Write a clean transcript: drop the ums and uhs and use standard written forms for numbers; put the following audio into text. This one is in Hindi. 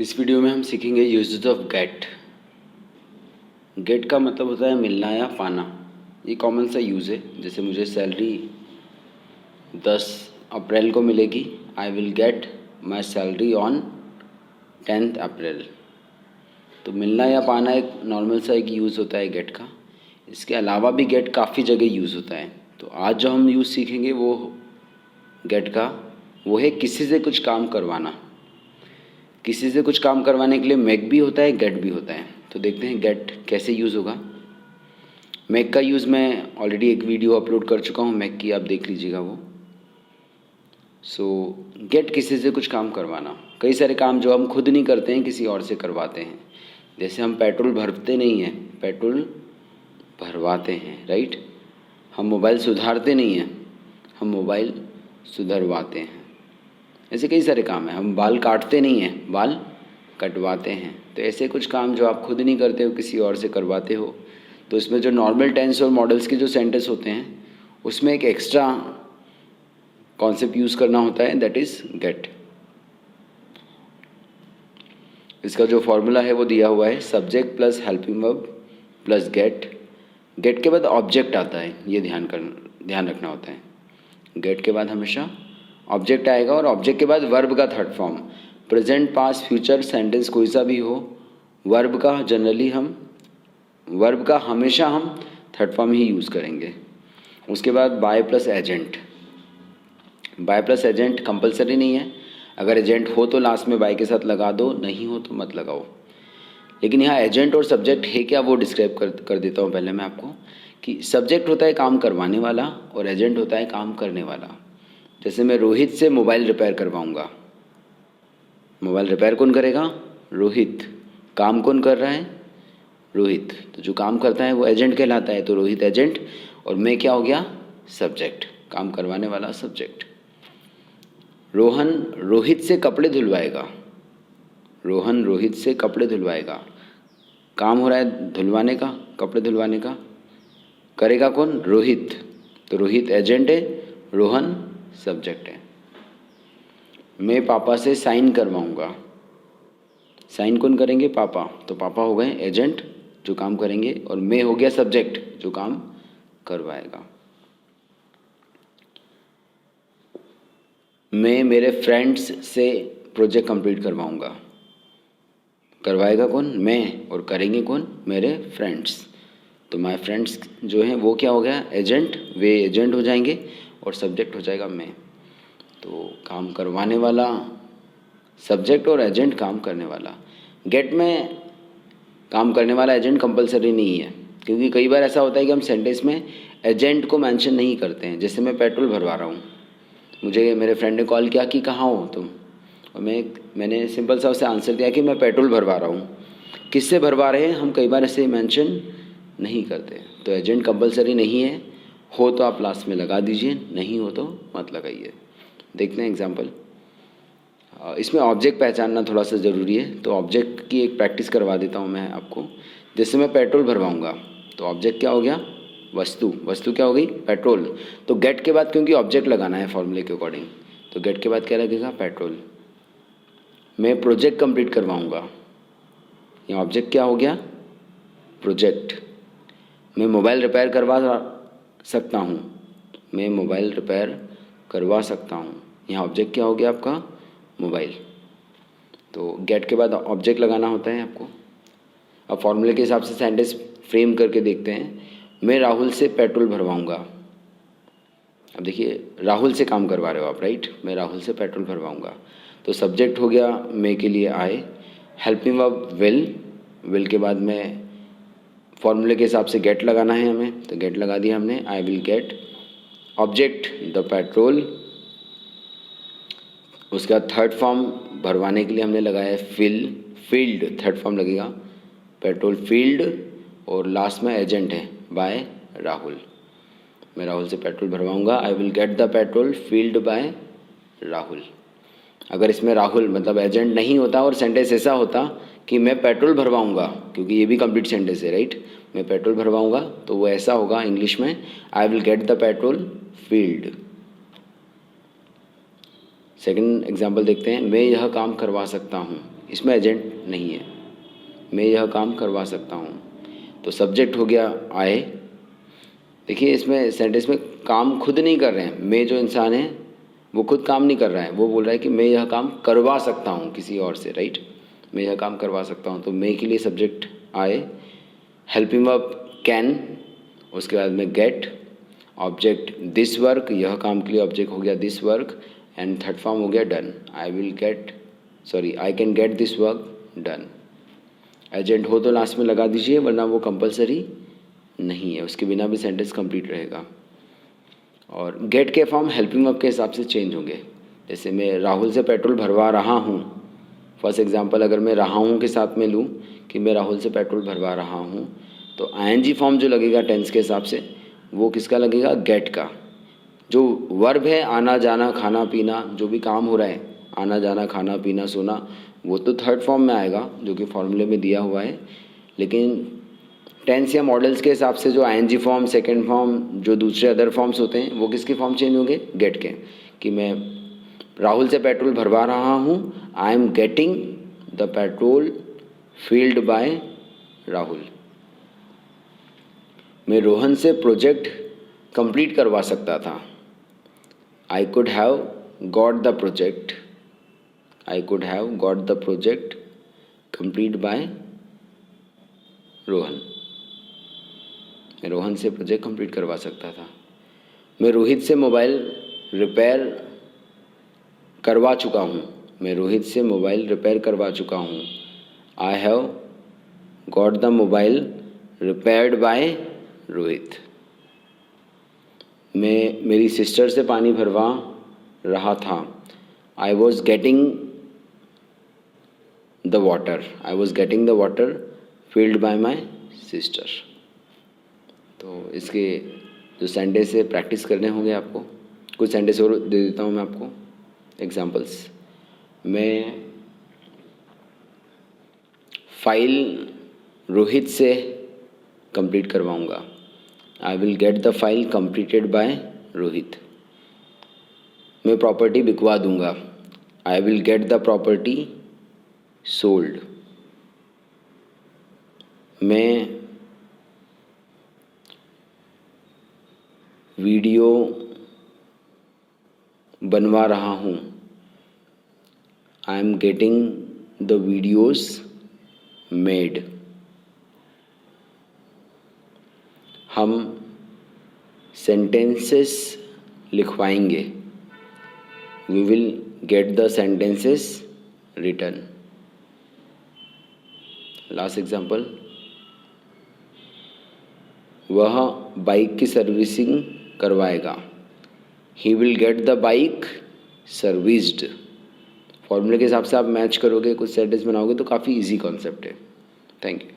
इस वीडियो में हम सीखेंगे यूजेस ऑफ गेट। गेट का मतलब होता है मिलना या पाना। ये कॉमन सा यूज़ है। जैसे मुझे सैलरी 10 अप्रैल को मिलेगी, आई will get my salary on 10 अप्रैल। तो मिलना या पाना एक नॉर्मल सा एक यूज़ होता है गेट का। इसके अलावा भी गेट काफ़ी जगह यूज़ होता है। तो आज जो हम यूज़ सीखेंगे वो गेट का वो है किसी से कुछ काम करवाना। किसी से कुछ काम करवाने के लिए मेक भी होता है, गेट भी होता है। तो देखते हैं गेट कैसे यूज़ होगा। मेक का यूज़ मैं ऑलरेडी एक वीडियो अपलोड कर चुका हूँ मेक की, आप देख लीजिएगा वो। गेट किसी से कुछ काम करवाना। कई सारे काम जो हम खुद नहीं करते हैं किसी और से करवाते हैं। जैसे हम पेट्रोल भरते नहीं हैं, पेट्रोल भरवाते हैं, राइट। हम मोबाइल सुधारते नहीं हैं, हम मोबाइल सुधरवाते हैं। ऐसे कई सारे काम हैं। हम बाल काटते नहीं हैं, बाल कटवाते हैं। तो ऐसे कुछ काम जो आप खुद नहीं करते हो किसी और से करवाते हो। तो इसमें जो नॉर्मल टेंस और मॉडल्स के जो सेंटेंस होते हैं उसमें एक एक्स्ट्रा कॉन्सेप्ट यूज़ करना होता है, दैट इज़ गेट। इसका जो फॉर्मूला है वो दिया हुआ है, subject plus helping verb plus get. Get के बाद ऑब्जेक्ट आता है, ये ध्यान रखना होता है। गेट के बाद हमेशा ऑब्जेक्ट आएगा और ऑब्जेक्ट के बाद वर्ब का third form. Present past future sentence कोई सा भी हो, वर्ब का हमेशा हम थर्ड फॉर्म ही यूज़ करेंगे। उसके बाद by plus agent. By plus agent compulsory नहीं है। अगर एजेंट हो तो लास्ट में बाय के साथ लगा दो, नहीं हो तो मत लगाओ। लेकिन यहाँ एजेंट और सब्जेक्ट है क्या वो डिस्क्राइब कर देता हूँ पहले मैं आपको। कि सब्जेक्ट होता है काम करवाने वाला और एजेंट होता है काम करने वाला। जैसे मैं रोहित से मोबाइल रिपेयर करवाऊंगा। मोबाइल रिपेयर कौन करेगा? रोहित। काम कौन कर रहा है? रोहित। तो जो काम करता है वो एजेंट कहलाता है। तो रोहित एजेंट और मैं क्या हो गया? सब्जेक्ट, काम करवाने वाला सब्जेक्ट। रोहन रोहित से कपड़े धुलवाएगा। रोहन रोहित से कपड़े धुलवाएगा। काम हो रहा है धुलवाने का, कपड़े धुलवाने का। करेगा कौन? रोहित। तो रोहित एजेंट है, रोहन सब्जेक्ट है। मैं पापा से साइन करवाऊंगा। साइन कौन करेंगे? पापा। तो पापा हो गए एजेंट जो काम करेंगे और मैं हो गया सब्जेक्ट जो काम करवाएगा। मैं मेरे फ्रेंड्स से प्रोजेक्ट कंप्लीट करवाऊंगा। करवाएगा कौन? मैं। और करेंगे कौन? मेरे फ्रेंड्स। तो माय फ्रेंड्स जो हैं वो क्या हो गया? एजेंट। वे एजेंट हो जाएंगे और सब्जेक्ट हो जाएगा मैं। तो काम करवाने वाला सब्जेक्ट और एजेंट काम करने वाला। गेट में काम करने वाला एजेंट कंपलसरी नहीं है, क्योंकि कई बार ऐसा होता है कि हम सेंटेंस में एजेंट को मेंशन नहीं करते हैं। जैसे मैं पेट्रोल भरवा रहा हूँ, मुझे मेरे फ्रेंड ने कॉल किया कि कहाँ हो तुम, और मैंने सिंपल सा उसे आंसर दिया कि मैं पेट्रोल भरवा रहा हूँ। किससे भरवा रहे हैं हम कई बार ऐसे मेंशन नहीं करते। तो एजेंट कंपलसरी नहीं है। हो तो आप लास्ट में लगा दीजिए, नहीं हो तो मत लगाइए। देखते हैं एग्जाम्पल। इसमें ऑब्जेक्ट पहचानना थोड़ा सा ज़रूरी है। तो ऑब्जेक्ट की एक प्रैक्टिस करवा देता हूँ मैं आपको। जैसे मैं पेट्रोल भरवाऊँगा तो ऑब्जेक्ट क्या हो गया? वस्तु। वस्तु क्या हो गई? पेट्रोल। तो गेट के बाद क्योंकि ऑब्जेक्ट लगाना है फॉर्मूले के अकॉर्डिंग, तो गेट के बाद क्या लगेगा? पेट्रोल। मैं प्रोजेक्ट कंप्लीट करवाऊँगा, यहाँ ऑब्जेक्ट क्या हो गया? प्रोजेक्ट। मैं मोबाइल रिपेयर करवा सकता हूँ। मैं मोबाइल रिपेयर करवा सकता हूँ, यहाँ ऑब्जेक्ट क्या हो गया आपका? मोबाइल। तो गेट के बाद ऑब्जेक्ट लगाना होता है आपको। अब फॉर्मूले के हिसाब से सेंटेंस फ्रेम करके देखते हैं। मैं राहुल से पेट्रोल भरवाऊंगा। अब देखिए राहुल से काम करवा रहे हो आप, राइट। मैं राहुल से पेट्रोल भरवाऊंगा। तो सब्जेक्ट हो गया मैं के लिए आई, हेल्पिंग वर्ब विल। विल के बाद में फॉर्मूले के हिसाब से गेट लगाना है हमें, तो गेट लगा दिया हमने, I will get. Object the petrol. उसका थर्ड फॉर्म भरवाने के लिए हमने लगाया है फील्ड। थर्ड फॉर्म लगेगा पेट्रोल फील्ड। और लास्ट में एजेंट है बाय राहुल। मैं राहुल से पेट्रोल भरवाऊंगा, I will get the petrol filled by Rahul. अगर इसमें राहुल मतलब एजेंट नहीं होता और सेंटेंस ऐसा होता कि मैं पेट्रोल भरवाऊंगा, क्योंकि ये भी कंप्लीट सेंटेंस है, राइट। मैं पेट्रोल भरवाऊंगा तो वो ऐसा होगा इंग्लिश में, आई will get the petrol field. Second example देखते हैं। मैं यह काम करवा सकता हूँ, इसमें एजेंट नहीं है, मैं यह काम करवा सकता हूँ। तो सब्जेक्ट हो गया आई। देखिए इसमें सेंटेंस में काम खुद नहीं कर रहे हैं, मैं जो इंसान है वो खुद काम नहीं कर रहा है, वो बोल रहा है कि मैं यह काम करवा सकता हूँ किसी और से, राइट, मैं यह काम करवा सकता हूँ। तो मैं के लिए subject I, help him up can, उसके बाद में गेट, ऑब्जेक्ट दिस वर्क, यह काम के लिए ऑब्जेक्ट हो गया this work, and third form हो गया done, I can get this work done. Agent हो तो लास्ट में लगा दीजिए, वरना वो कंपलसरी नहीं है, उसके बिना भी सेंटेंस कंप्लीट रहेगा। और गेट के फॉर्म हेल्पिंग वर्ब के हिसाब से चेंज होंगे। जैसे मैं राहुल से पेट्रोल भरवा रहा हूँ, फर्स्ट एग्जांपल अगर मैं रहा हूँ के साथ में लूँ कि मैं राहुल से पेट्रोल भरवा रहा हूँ, तो आईएनजी फॉर्म जो लगेगा टेंस के हिसाब से वो किसका लगेगा, गेट का। जो वर्ब है आना जाना खाना पीना, जो भी काम हो रहा है आना जाना खाना पीना सोना, वो तो थर्ड फॉर्म में आएगा जो कि फॉर्मूले में दिया हुआ है। लेकिन टेंस या मॉडल्स के हिसाब से जो आईएनजी फॉर्म, सेकंड फॉर्म, जो दूसरे अदर फॉर्म्स होते हैं वो किसके फॉर्म चेंज होंगे, गेट के। कि मैं राहुल से पेट्रोल भरवा रहा हूँ, I am getting the petrol filled by Rahul. मैं रोहन से प्रोजेक्ट कंप्लीट करवा सकता था, I could have got the project, I could have got the project complete by Rohan. मैं रोहन से प्रोजेक्ट कंप्लीट करवा सकता था। मैं रोहित से मोबाइल रिपेयर करवा चुका हूँ, मैं रोहित से मोबाइल रिपेयर करवा चुका हूँ, I have got the mobile repaired bye Rohit. मैं मेरी सिस्टर से पानी भरवा रहा था, I was getting the water, I was getting the water field bye my sister. तो इसके जो सेंटेंस है प्रैक्टिस करने होंगे आपको। कुछ सेंटेंस और दे देता हूँ मैं आपको एग्जांपल्स। मैं फाइल रोहित से कंप्लीट करवाऊँगा, I will get the file completed by Rohit. मैं प्रॉपर्टी बिकवा दूँगा, I will get the property sold. मैं वीडियो बनवा रहा हूँ, I am getting the videos made. हम सेंटेंसेस लिखवाएंगे, we will get the sentences written. Last example, वह बाइक की सर्विसिंग करवाएगा, he will get the bike serviced. फॉर्मूले के हिसाब से आप मैच करोगे, कुछ सेंटेंस बनाओगे तो काफ़ी इजी कॉन्सेप्ट है। Thank you.